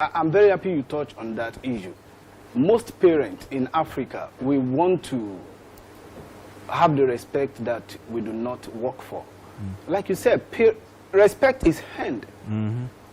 I'm very happy you touched on that issue. Most parents in Africa, we want to have the respect that we do not work for. Like you said, respect is earned.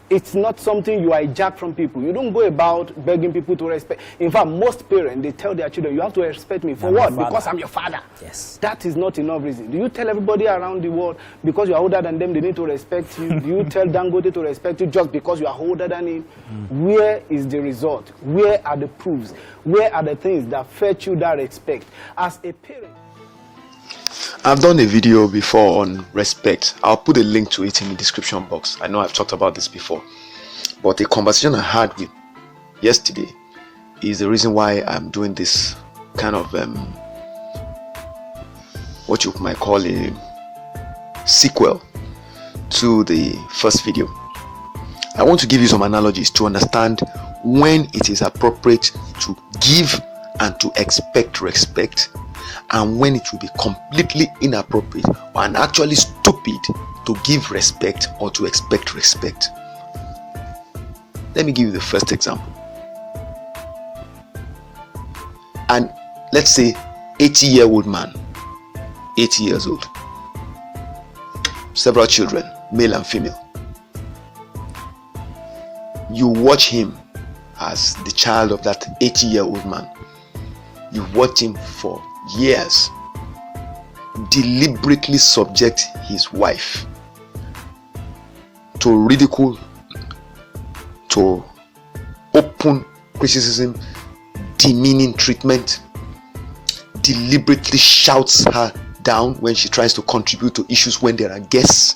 It's not something you hijack from people. You don't go about begging people to respect. In fact, most parents, they tell their children, you have to respect me. For what? Because I'm your father. Yes. That is not enough reason. Do you tell everybody around the world, because you are older than them, they need to respect you? Do you tell Dangote to respect you just because you are older than him? Where is the result? Where are the proofs? Where are the things that fetch you that respect? As a parent, I've done a video before on respect. I'll put a link to it in the description box. I know I've talked about this before, but a conversation I had with yesterday is the reason why I'm doing this kind of what you might call a sequel to the first video. I want to give you some analogies to understand when it is appropriate to give and to expect respect, and when it will be completely inappropriate and actually stupid to give respect or to expect respect. Let me give you the first example. And let's say 80-year-old man, 80 years old, several children, male and female. You watch him as the child of that 80-year-old man. You watch him for years deliberately subject his wife to ridicule, to open criticism, demeaning treatment, deliberately shouts her down when she tries to contribute to issues when there are guests,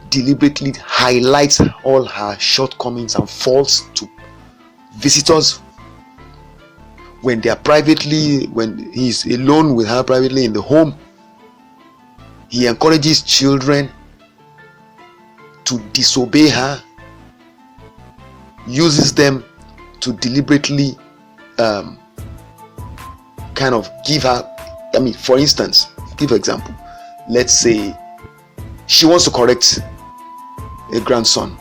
deliberately highlights all her shortcomings and faults to visitors. When they are privately, when he's alone with her privately in the home, he encourages children to disobey her, uses them to deliberately kind of give her, for instance, give an example. Let's say she wants to correct a grandson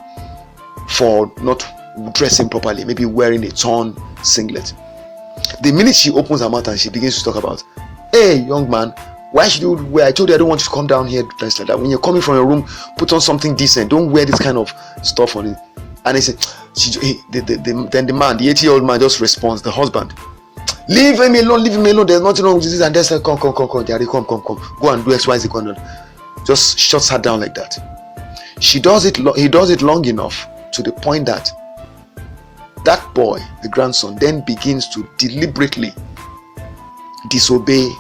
for not dressing properly, maybe wearing a torn singlet. The minute she opens her mouth and she begins to talk about, hey young man, why should you wear, I told you I don't want you to come down here dressed like that. When you're coming from your room, put on something decent, don't wear this kind of stuff on it. And he said, then the man, the 80-year-old man just responds, the husband, leave him alone, there's nothing wrong with this. And they say, come, Daddy, come, go and do X, Y, Z, just shuts her down like that. He does it long enough to the point that that boy, the grandson, then begins to deliberately disobey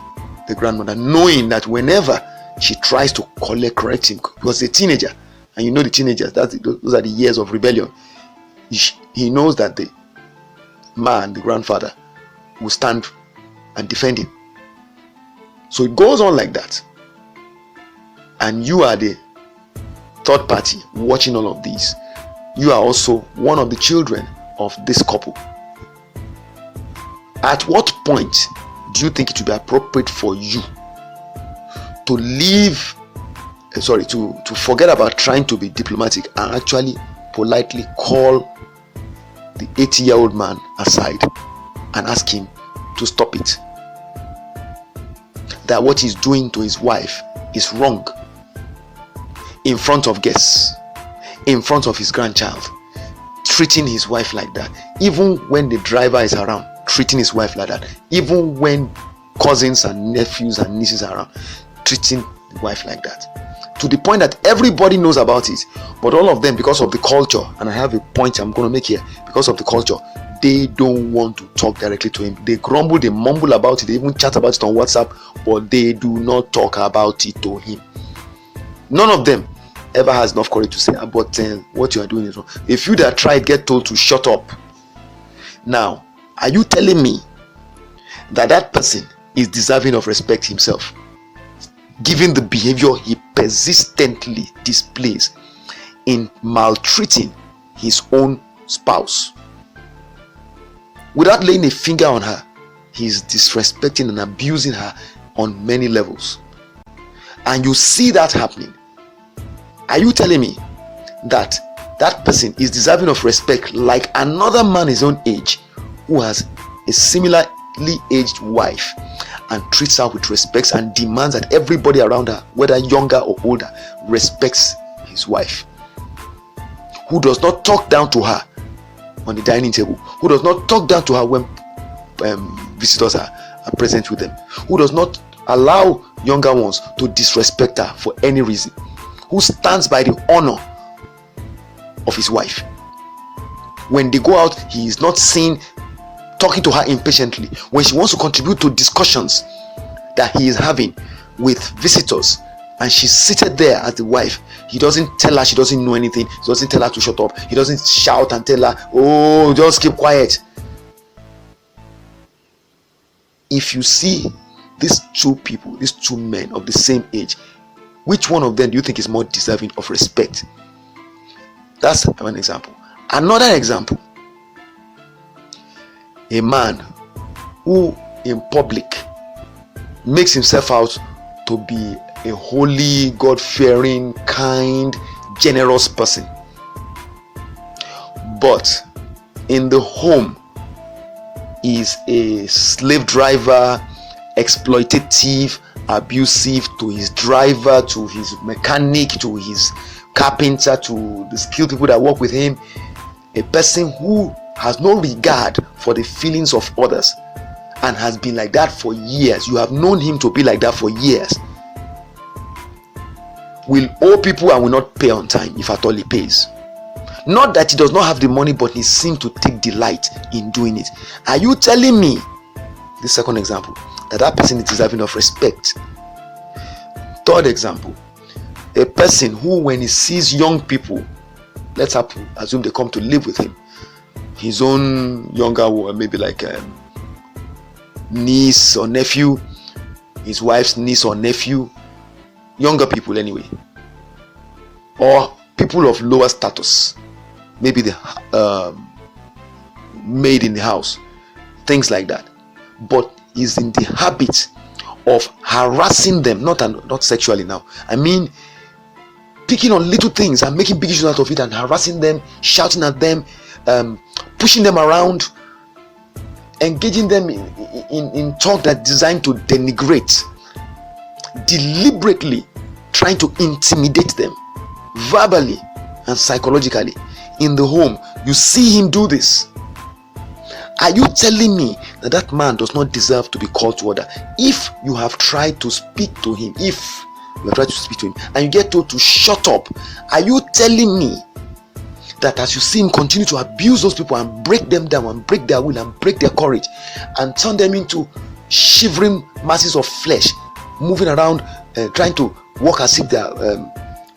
the grandmother, knowing that whenever she tries to correct him, because a teenager, and you know the teenagers, those are the years of rebellion, he knows that the man, the grandfather, will stand and defend him. So it goes on like that, and you are the third party watching all of these. You are also one of the children of this couple. At what point do you think it would be appropriate for you to leave, to forget about trying to be diplomatic and actually politely call the 80-year-old man aside and ask him to stop it? That what he's doing to his wife is wrong, in front of guests, in front of his grandchild, treating his wife like that, even when the driver is around, treating his wife like that, even when cousins and nephews and nieces are around, treating the wife like that, to the point that everybody knows about it, but all of them, because of the culture, and I have a point I'm going to make here, because of the culture, they don't want to talk directly to him. They grumble, they mumble about it, they even chat about it on WhatsApp, but they do not talk about it to him. None of them ever has enough courage to say, but what you are doing is wrong. If you that tried get told to shut up. Now, are you telling me that that person is deserving of respect himself, given the behavior he persistently displays in maltreating his own spouse? Without laying a finger on her, he is disrespecting and abusing her on many levels. And you see that happening. Are you telling me that that person is deserving of respect like another man his own age who has a similarly aged wife and treats her with respect and demands that everybody around her, whether younger or older, respects his wife. Who does not talk down to her on the dining table, who does not talk down to her when visitors are present with them, who does not allow younger ones to disrespect her for any reason, who stands by the honor of his wife. When they go out, he is not seen talking to her impatiently. When she wants to contribute to discussions that he is having with visitors and she's seated there as the wife, he doesn't tell her she doesn't know anything. He doesn't tell her to shut up. He doesn't shout and tell her, oh, just keep quiet. If you see these two people, these two men of the same age, which one of them do you think is more deserving of respect? That's one example. Another example, a man who in public makes himself out to be a holy, God-fearing, kind, generous person, but in the home is a slave driver, exploitative, abusive to his driver, to his mechanic, to his carpenter, to the skilled people that work with him. A person who has no regard for the feelings of others and has been like that for years. You have known him to be like that for years. Will owe people and will not pay on time if at all he pays. Not that he does not have the money, but he seems to take delight in doing it. Are you telling me, the second example, that person is deserving of respect? Third example, a person who, when he sees young people, let's assume they come to live with him, his own younger, maybe like niece or nephew, his wife's niece or nephew, younger people anyway, or people of lower status, maybe the maid in the house, things like that, but is in the habit of harassing them, not sexually now, I mean picking on little things and making big issues out of it and harassing them, shouting at them, pushing them around, engaging them in talk that's designed to denigrate, deliberately trying to intimidate them verbally and psychologically in the home. You see him do this. Are you telling me that man does not deserve to be called to order? If you have tried to speak to him, and you get told to shut up, are you telling me that as you see him continue to abuse those people and break them down and break their will and break their courage and turn them into shivering masses of flesh, moving around, trying to walk as if they are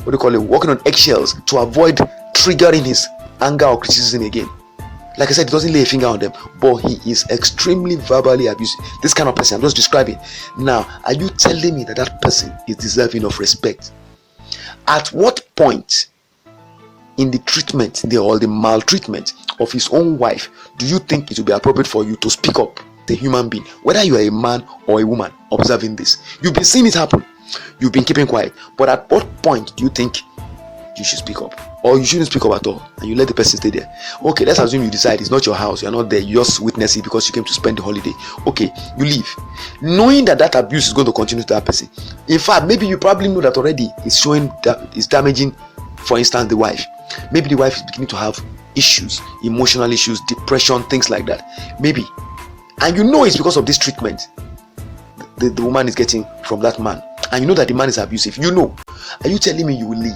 walking on eggshells to avoid triggering his anger or criticism again? Like I said, he doesn't lay a finger on them, but he is extremely verbally abusive. This kind of person I'm just describing. Now, are you telling me that person is deserving of respect? At what point in the treatment, or the maltreatment of his own wife, do you think it will be appropriate for you to speak up, the human being, whether you are a man or a woman, observing this? You've been seeing it happen. You've been keeping quiet. But at what point do you think you should speak up? Or you shouldn't speak up at all and you let the person stay there? Okay, let's assume you decide it's not your house, you're not there, you just witness it because you came to spend the holiday. Okay, you leave, knowing that abuse is going to continue to that person. In fact, maybe you probably know that already it's showing that it's damaging, for instance, the wife. Maybe the wife is beginning to have issues, emotional issues, depression, things like that. Maybe, and you know it's because of this treatment the woman is getting from that man, and you know that the man is abusive. You know. Are you telling me you will leave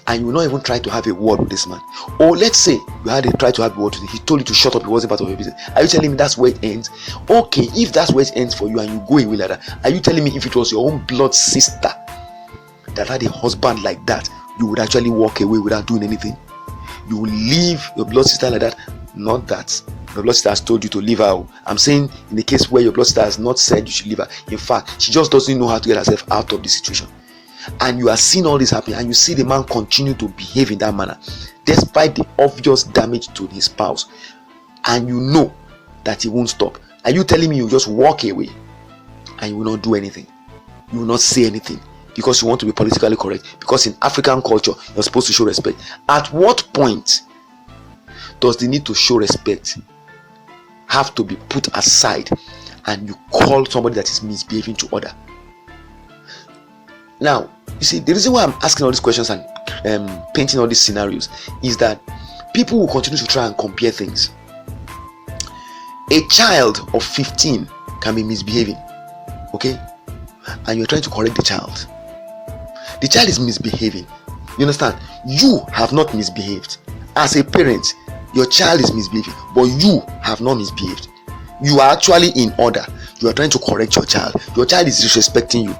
and you will not even try to have a word with this man? Or let's say you had tried to have a word with him, he told you to shut up, it wasn't part of your business. Are you telling me that's where it ends? Okay, if that's where it ends for you and you go away like that, are you telling me if it was your own blood sister that had a husband like that, you would actually walk away without doing anything? You will leave your blood sister like that? Not that your blood sister has told you to leave her. I'm saying in the case where your blood sister has not said you should leave her. In fact, she just doesn't know how to get herself out of the situation. And you are seeing all this happening, and you see the man continue to behave in that manner despite the obvious damage to his spouse, and you know that he won't stop. Are you telling me you just walk away and you will not do anything? You will not say anything because you want to be politically correct, because in African culture you're supposed to show respect. At what point does the need to show respect have to be put aside and you call somebody that is misbehaving to other? Now, you see, the reason why I'm asking all these questions and painting all these scenarios is that people will continue to try and compare things. A child of 15 can be misbehaving, okay, and you're trying to correct the child. The child is misbehaving, you understand? You have not misbehaved. As a parent, your child is misbehaving, but you have not misbehaved. You are actually in order. You are trying to correct your child. Your child is disrespecting you.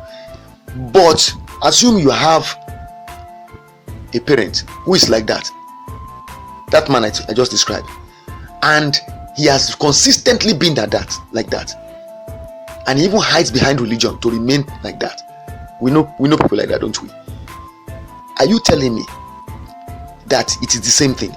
But assume you have a parent who is like that man I just described, and he has consistently been like that, and he even hides behind religion to remain like that. We know people like that, don't we? Are you telling me that it is the same thing?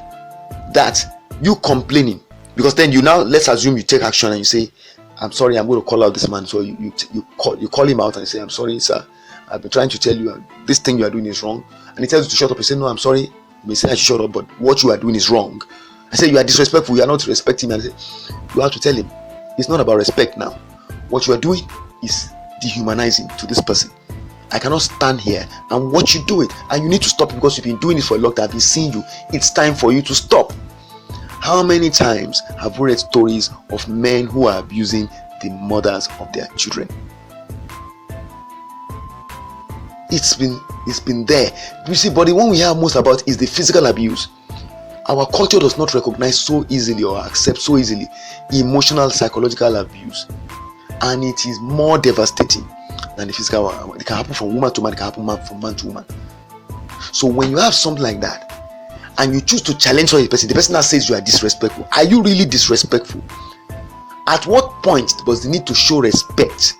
That you complaining, because then you now, let's assume you take action and you say, I'm sorry, I'm going to call out this man. So you call him out and say, I'm sorry, sir, I've been trying to tell you this thing you are doing is wrong. And he tells you to shut up. You say, no, I'm sorry. You may say I should shut up, but what you are doing is wrong. I say, you are disrespectful, you are not respecting me. I say, you have to tell him, it's not about respect now. What you are doing is dehumanizing to this person. I cannot stand here and watch you do it, and you need to stop it because you've been doing it for a long time. I've been seeing you. It's time for you to stop. How many times have we read stories of men who are abusing the mothers of their children? It's been there. You see, but the one we hear most about is the physical abuse. Our culture does not recognize so easily or accept so easily emotional, psychological abuse, and it is more devastating than the physical one. It can happen from woman to man, it can happen from man to woman. So when you have something like that and you choose to challenge the person now says you are disrespectful. Are you really disrespectful? At what point does the need to show respect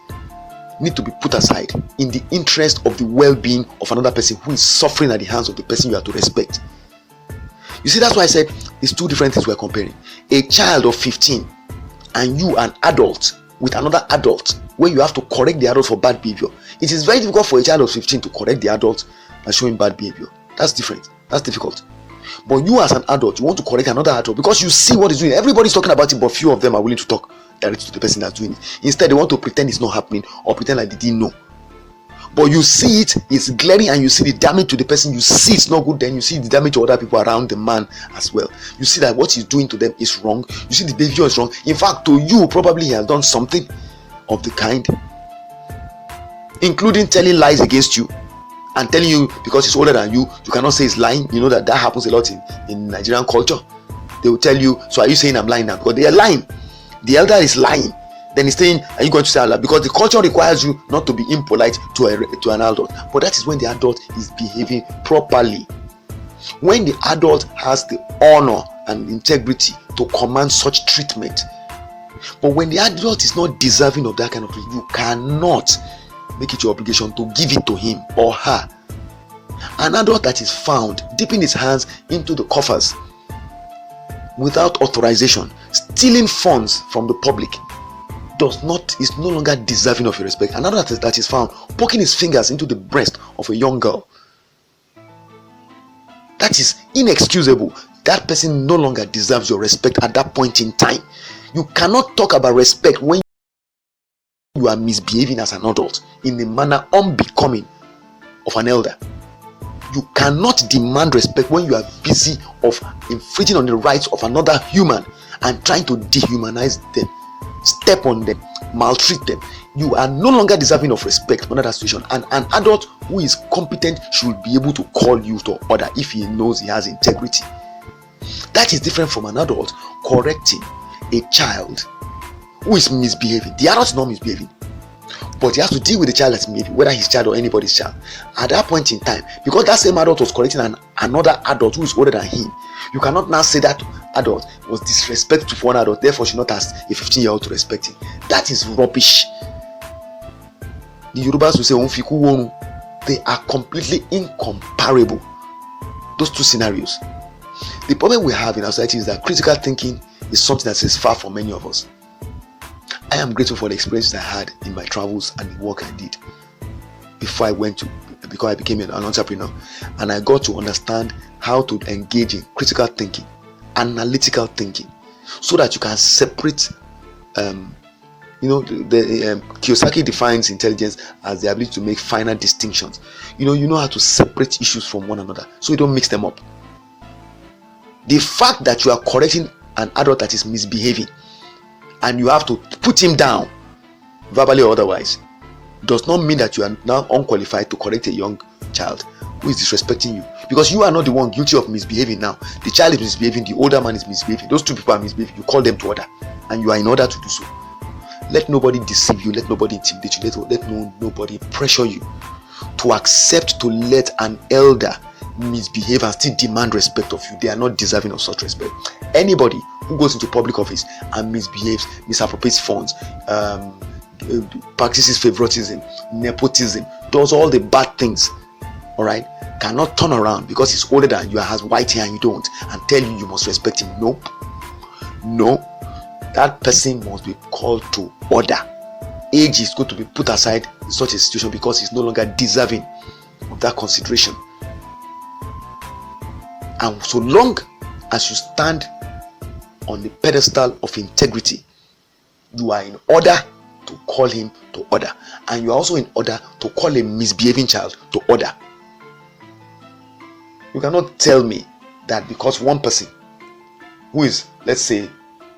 need to be put aside in the interest of the well-being of another person who is suffering at the hands of the person you are to respect? You see, that's why I said it's two different things we're comparing. A child of 15 and you, an adult, with another adult, where you have to correct the adult for bad behavior. It is very difficult for a child of 15 to correct the adult by showing bad behavior. That's different. That's difficult. But you as an adult, you want to correct another adult because you see what he's doing. Everybody's talking about it, but few of them are willing to talk directly to the person that's doing it. Instead, they want to pretend it's not happening or pretend like they didn't know. But you see it's glaring, and you see the damage to the person. You see it's not good, then you see the damage to other people around the man as well. You see that what he's doing to them is wrong. You see the behavior is wrong. In fact, to you, probably he has done something of the kind, including telling lies against you and telling you because he's older than you cannot say he's lying. You know that happens a lot in Nigerian culture. They will tell you, so are you saying I'm lying now? Because they are lying. The elder is lying. Then he's saying, are you going to say Allah? Because the culture requires you not to be impolite to an adult. But that is when the adult is behaving properly. When the adult has the honor and integrity to command such treatment. But when the adult is not deserving of that kind of treatment, you cannot make it your obligation to give it to him or her. An adult that is found dipping his hands into the coffers without authorization, stealing funds from the public, is no longer deserving of your respect. Another that is found poking his fingers into the breast of a young girl, that is inexcusable. That person no longer deserves your respect at that point in time. You cannot talk about respect when you are misbehaving as an adult in a manner unbecoming of an elder. You cannot demand respect when you are busy of infringing on the rights of another human and trying to dehumanize them, step on them, maltreat them. You are no longer deserving of respect under that situation. And an adult who is competent should be able to call you to order if he knows he has integrity. That is different from an adult correcting a child who is misbehaving. The adult is not misbehaving, but he has to deal with the child that's misbehaving, whether his child or anybody's child. At that point in time, because that same adult was correcting another adult who is older than him, you cannot now say that adult was disrespectful for one adult, therefore she not ask a 15-year-old to respect him. That is rubbish. The Yorubas will say "Onfiku wonu." They are completely incomparable, those two scenarios. The problem we have in our society is that critical thinking is something that is far from many of us. I am grateful for the experiences I had in my travels and the work I did before I went to because I became an entrepreneur, and I got to understand how to engage in critical thinking, analytical thinking, so that you can separate. Kiyosaki defines intelligence as the ability to make final distinctions. You know how to separate issues from one another, so you don't mix them up. The fact that you are correcting an adult that is misbehaving, and you have to put him down, verbally or otherwise, does not mean that you are now unqualified to correct a young child who is disrespecting you, because you are not the one guilty of misbehaving. Now the child is misbehaving, the older man is misbehaving, those two people are misbehaving. You call them to order, and you are in order to do so. Let nobody deceive you, let nobody intimidate you, let nobody pressure you to accept to let an elder misbehave and still demand respect of you. They are not deserving of such respect. Anybody who goes into public office and misbehaves, misappropriates funds, practices favoritism, nepotism, does all the bad things, all right, cannot turn around because he's older than you, has white hair and you don't, and tell you must respect him. Nope. No, that person must be called to order. Age is going to be put aside in such a situation because he's no longer deserving of that consideration. And so long as you stand on the pedestal of integrity, you are in order to call him to order, and you are also in order to call a misbehaving child to order. You cannot tell me that because one person who is, let's say,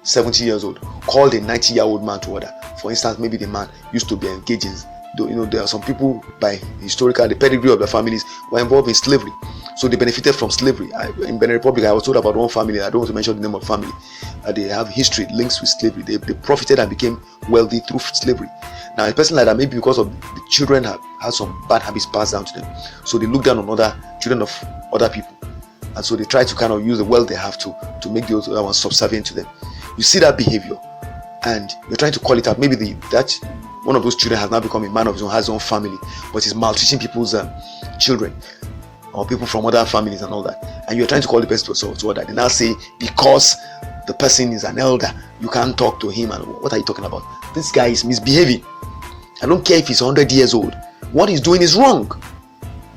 70 years old called a 90-year-old man to order. For instance, maybe the man used to be engaged in, there are some people by historical, the pedigree of their families were involved in slavery, so they benefited from slavery. In Benin Republic, I was told about one family, I don't want to mention the name of the family, they have history links with slavery. They profited and became wealthy through slavery. Now a person like that, maybe because of the children have had some bad habits passed down to them, so they look down on other children of other people, and so they try to kind of use the wealth they have to make the other ones subservient to them. You see that behavior, and you're trying to call it out. Maybe that one of those children has now become a man of his own, has his own family, but is maltreating people's children or people from other families and all that, and you're trying to call the person to order. They now say because the person is an elder, you can't talk to him. And what are you talking about? This guy is misbehaving. I don't care if he's 100 years old. What he's doing is wrong.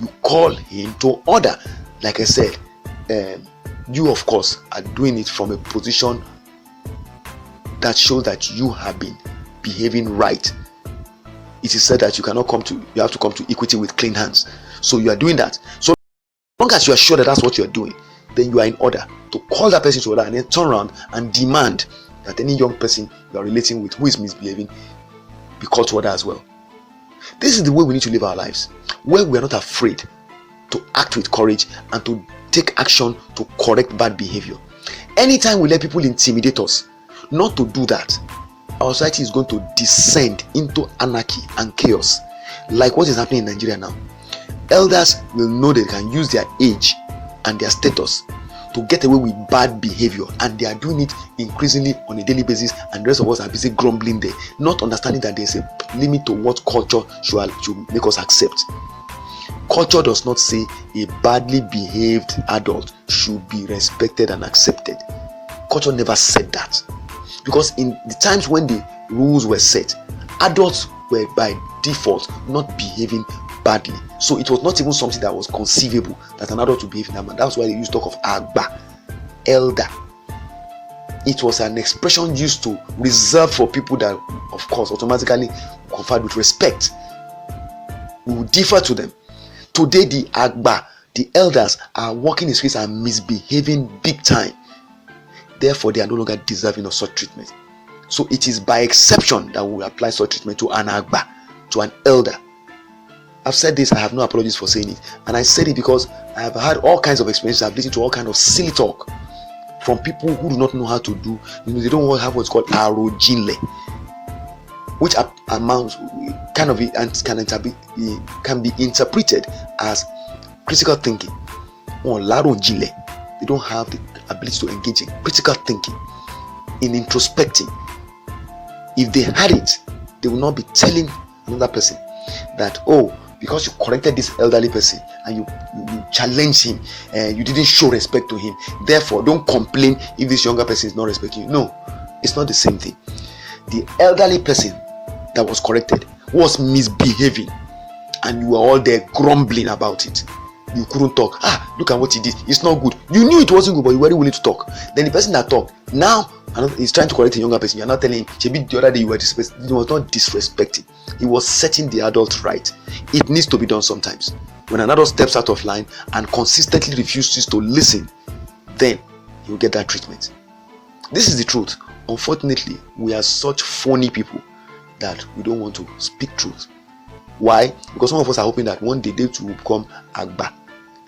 You call him to order. Like I said, you of course are doing it from a position that shows that you have been behaving right. It is said that you have to come to equity with clean hands. So you are doing that. So long as you are sure that that's what you are doing, then you are in order to call that person to order, and then turn around and demand that any young person you are relating with who is misbehaving be called to order as well. This is the way we need to live our lives, where we are not afraid to act with courage and to take action to correct bad behavior. Anytime we let people intimidate us not to do that, our society is going to descend into anarchy and chaos, like what is happening in Nigeria now. Elders will know they can use their age and their status to get away with bad behavior, and they are doing it increasingly on a daily basis, and the rest of us are busy grumbling there, not understanding that there's a limit to what culture should make us accept. Culture does not say a badly behaved adult should be respected and accepted. Culture never said that, because in the times when the rules were set, adults were by default not behaving badly, so it was not even something that was conceivable that an adult would behave in that manner. That's why they used to talk of agba, elder. It was an expression used to reserve for people that, of course, automatically conferred with respect. We would defer to them. Today, the agba, the elders, are walking in the streets and misbehaving big time. Therefore, they are no longer deserving of such treatment. So it is by exception that we apply such treatment to an agba, to an elder. I've said this, I have no apologies for saying it, and I said it because I have had all kinds of experiences. I've listened to all kinds of silly talk from people who do not know how to do, they don't have what's called arojinle, which amounts can be interpreted as critical thinking or larojinle. They don't have the ability to engage in critical thinking, in introspecting. If they had it, they will not be telling another person that, oh, because you corrected this elderly person and you challenged him and you didn't show respect to him, therefore don't complain if this younger person is not respecting you. No, it's not the same thing. The elderly person that was corrected was misbehaving, and you were all there grumbling about it. You couldn't talk. Look at what he did. It's not good. You knew it wasn't good, but you weren't willing to talk. Then the person that talked now is trying to correct a younger person. You're not telling him. Maybe the other day you were disrespecting. He was not disrespecting. He was setting the adult right. It needs to be done sometimes. When an adult steps out of line and consistently refuses to listen, then you get that treatment. This is the truth. Unfortunately, we are such phony people that we don't want to speak truth. Why? Because some of us are hoping that one day they too will become Agba,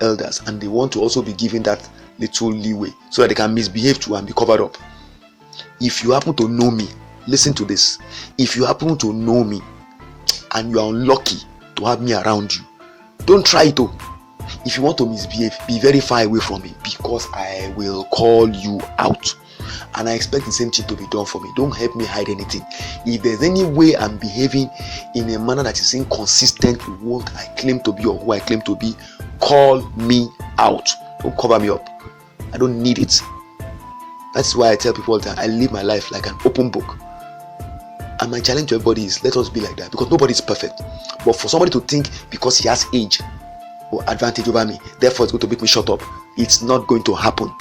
elders, and they want to also be given that little leeway so that they can misbehave too and be covered up. If you happen to know me, listen to this. If you happen to know me and you are unlucky to have me around you, don't try it though. If you want to misbehave, be very far away from me, because I will call you out. And I expect the same thing to be done for me. Don't help me hide anything. If there's any way I'm behaving in a manner that is inconsistent with what I claim to be or who I claim to be, call me out. Don't cover me up. I don't need it. That's why I tell people that I live my life like an open book. And my challenge to everybody is, let us be like that, because nobody is perfect. But for somebody to think because he has age or advantage over me, therefore it's going to make me shut up, it's not going to happen.